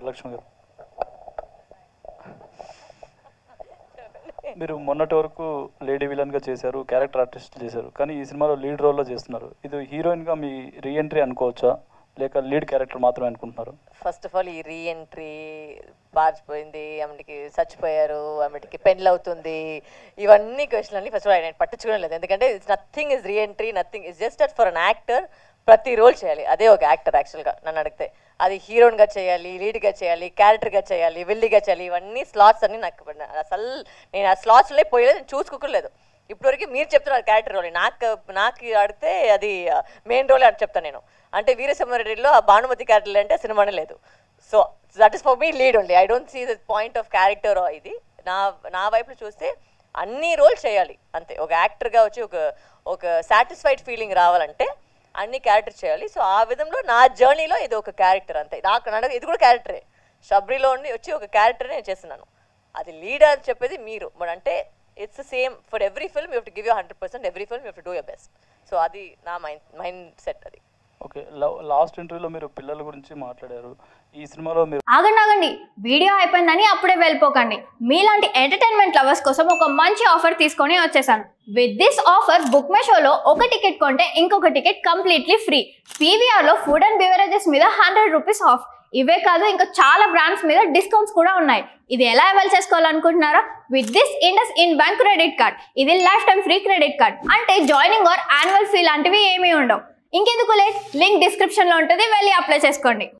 వరలక్ష్మి గారు, మీరు మొన్నటి వరకు లేడీ విలన్గా చేశారు, క్యారెక్టర్ ఆర్టిస్ట్ చేశారు, కానీ ఈ సినిమాలో లీడ్ రోల్లో చేస్తున్నారు. ఇది హీరోయిన్గా మీ రీఎంట్రీ అనుకోవచ్చా లేక లీడ్ క్యారెక్టర్ మాత్రమే అనుకుంటున్నారు? ఫస్ట్ ఆఫ్ ఆల్ ఈ రీఎంట్రీ పారిపోయింది, ఆమెకి చచ్చిపోయారు, ఆమెకి పెళ్ళి అవుతుంది, ఇవన్నీ క్వశ్చన్ అన్ని ఫస్ట్ ఆఫ్ ఆల్ నేను పట్టించుకోవడం లేదు. ఎందుకంటే it's nothing is reentry, nothing is just that for an actor ప్రతి రోల్ చేయాలి. అదే ఒక యాక్టర్ యాక్చువల్గా నన్ను అడిగితే. అది హీరోయిన్గా చేయాలి, లీడ్గా చేయాలి, క్యారెక్టర్గా చేయాలి, విల్లీగా చేయాలి, ఇవన్నీ స్లాట్స్ అన్నీ నాకు అసలు నేను ఆ స్లాట్స్లోనే పోయలేదు, నేను చూసుకోలేదు. ఇప్పటివరకు మీరు చెప్తున్నారు క్యారెక్టర్ రోల్, నాకు అడిగితే అది మెయిన్ రోల్ అని చెప్తాను నేను. అంటే వీరసింహారెడ్డిలో ఆ భానుమతి క్యారెక్టర్ అంటే సినిమానే లేదు. So that is for me lead only. I don't see the point of character ఇది. నా వైపులో చూస్తే అన్ని రోల్ చేయాలి అంతే. ఒక యాక్టర్గా వచ్చి ఒక సాటిస్ఫైడ్ ఫీలింగ్ రావాలంటే అన్ని క్యారెక్టర్ చేయాలి. సో ఆ విధంలో నా జర్నీలో ఇది ఒక క్యారెక్టర్ అంతే. నాకు ఇది కూడా క్యారెక్టరే. షబ్రిలో ఉండి వచ్చి ఒక క్యారెక్టర్ నేను చేస్తున్నాను. అది లీడ్ అని చెప్పేది మీరు. బట్ అంటే it's same for every film. You have to give you 100%. Every film you have to do your best. So అది నా మైండ్ సెట్ అది. ఓకే, లాస్ట్ ఇంటర్వ్యూలో మీరు పిల్లల గురించి మాట్లాడారు. ఈ సినిమాలో మీరు ఆగండి, వీడియో అయిపోయిందని అప్పుడే వెళ్ళిపోకండి. మీలాంటి ఎంటర్టైన్మెంట్ లవర్స్ కోసం ఒక మంచి ఆఫర్ తీసుకొని వచ్చేసాను. With this offer book my షోలో ఒక టికెట్ కొంటే ఇంకొక టికెట్ కంప్లీట్లీ ఫ్రీ. పీవీఆర్లో ఫుడ్ అండ్ బెవరేజెస్ మీద 100 రూపీస్ ఆఫ్. ఇవే కాదు, ఇంకా చాలా బ్రాండ్స్ మీద డిస్కౌంట్స్ కూడా ఉన్నాయి. ఇది ఎలా అవైల్ చేసుకోవాలనుకుంటున్నారా? With this IndusInd bank credit card. ఇది lifetime free credit card. అంటే జాయినింగ్ ఆర్ యాన్యువల్ ఫీ లాంటివి ఏమీ ఉండవు. ఇంకెందుకు లేట్, లింక్ డిస్క్రిప్షన్లో ఉంటుంది, వెళ్ళి అప్లై చేసుకోండి.